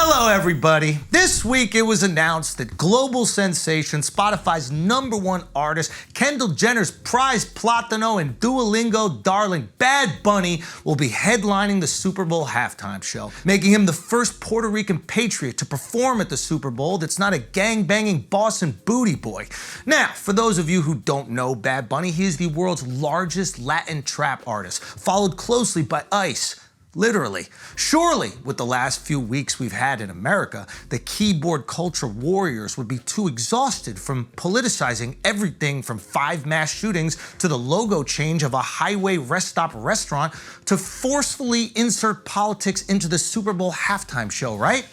Hello everybody. This week it was announced that global sensation, Spotify's #1 artist, Kendall Jenner's prize Platino and Duolingo darling Bad Bunny will be headlining the Super Bowl halftime show, making him the first Puerto Rican patriot to perform at the Super Bowl that's not a gang-banging Boston booty boy. Now, for those of you who don't know Bad Bunny, he is the world's largest Latin trap artist, followed closely by Ice. Literally. Surely, with the last few weeks we've had in America, the keyboard culture warriors would be too exhausted from politicizing everything from 5 mass shootings to the logo change of a highway rest stop restaurant to forcefully insert politics into the Super Bowl halftime show, right?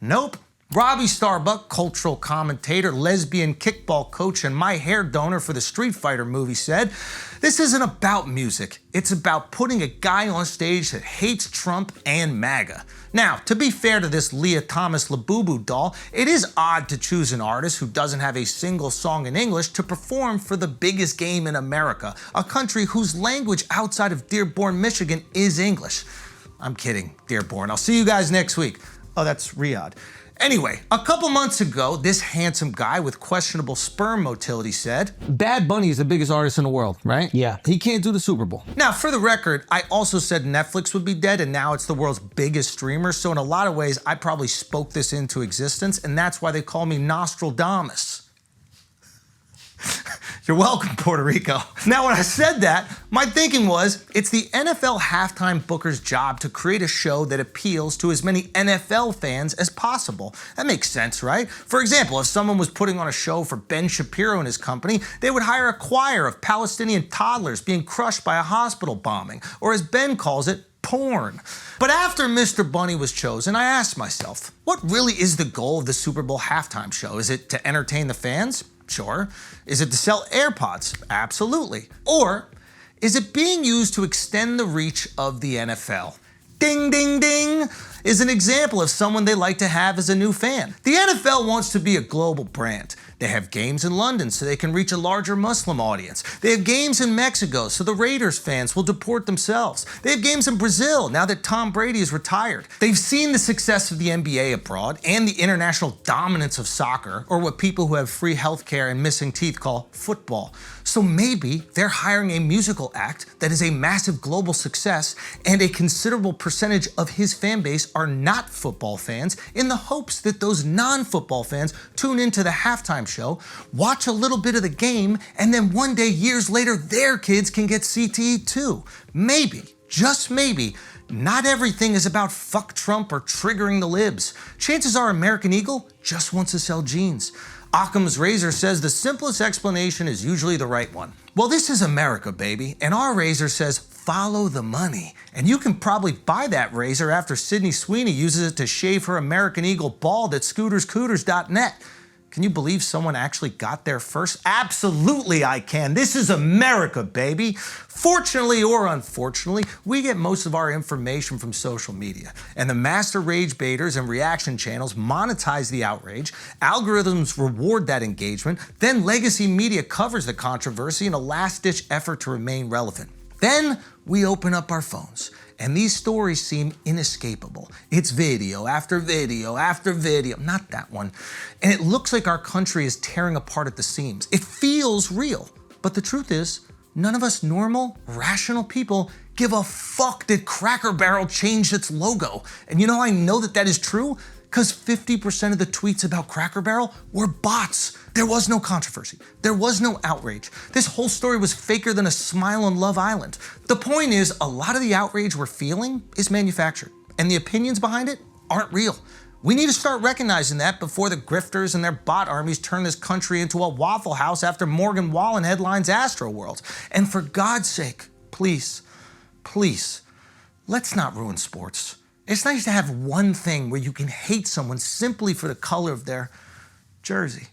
Nope. Robbie Starbuck, cultural commentator, lesbian kickball coach, and my hair donor for the Street Fighter movie said, "This isn't about music. It's about putting a guy on stage that hates Trump and MAGA." Now, to be fair to this Leah Thomas Labubu doll, it is odd to choose an artist who doesn't have a single song in English to perform for the biggest game in America, a country whose language outside of Dearborn, Michigan is English. I'm kidding, Dearborn. I'll see you guys next week. Oh, that's Riyadh. Anyway, a couple months ago, this handsome guy with questionable sperm motility said, "Bad Bunny is the biggest artist in the world, right? Yeah. He can't do the Super Bowl." Now, for the record, I also said Netflix would be dead, and now it's the world's biggest streamer, so in a lot of ways, I probably spoke this into existence, and that's why they call me Nostradamus. You're welcome, Puerto Rico. Now, when I said that, my thinking was, it's the NFL halftime booker's job to create a show that appeals to as many NFL fans as possible. That makes sense, right? For example, if someone was putting on a show for Ben Shapiro and his company, they would hire a choir of Palestinian toddlers being crushed by a hospital bombing, or as Ben calls it, porn. But after Mr. Bunny was chosen, I asked myself, what really is the goal of the Super Bowl halftime show? Is it to entertain the fans? Sure. Is it to sell AirPods? Absolutely. Or is it being used to extend the reach of the NFL? Ding, ding, ding is an example of someone they like to have as a new fan. The NFL wants to be a global brand. They have games in London so they can reach a larger Muslim audience. They have games in Mexico so the Raiders fans will deport themselves. They have games in Brazil now that Tom Brady is retired. They've seen the success of the NBA abroad and the international dominance of soccer, or what people who have free healthcare and missing teeth call football. So maybe they're hiring a musical act that is a massive global success, and a considerable percentage of his fan base are not football fans, in the hopes that those non-football fans tune into the halftime show, watch a little bit of the game, and then one day, years later, their kids can get CTE too. Maybe, just maybe, not everything is about fuck Trump or triggering the libs. Chances are American Eagle just wants to sell jeans. Occam's razor says the simplest explanation is usually the right one. Well, this is America, baby, and our razor says follow the money. And you can probably buy that razor after Sydney Sweeney uses it to shave her American Eagle bald at scooterscooters.net. Can you believe someone actually got there first? Absolutely I can. This is America, baby. Fortunately or unfortunately, we get most of our information from social media. And the master rage baiters and reaction channels monetize the outrage, algorithms reward that engagement, then legacy media covers the controversy in a last-ditch effort to remain relevant. Then we open up our phones, and these stories seem inescapable. It's video after video after video, not that one. And it looks like our country is tearing apart at the seams. It feels real. But the truth is, none of us normal, rational people give a fuck that Cracker Barrel changed its logo. And you know how I know that that is true? Because 50% of the tweets about Cracker Barrel were bots. There was no controversy. There was no outrage. This whole story was faker than a smile on Love Island. The point is, a lot of the outrage we're feeling is manufactured, and the opinions behind it aren't real. We need to start recognizing that before the grifters and their bot armies turn this country into a Waffle House after Morgan Wallen headlines Astroworld. And for God's sake, please, please, let's not ruin sports. It's nice to have one thing where you can hate someone simply for the color of their jersey.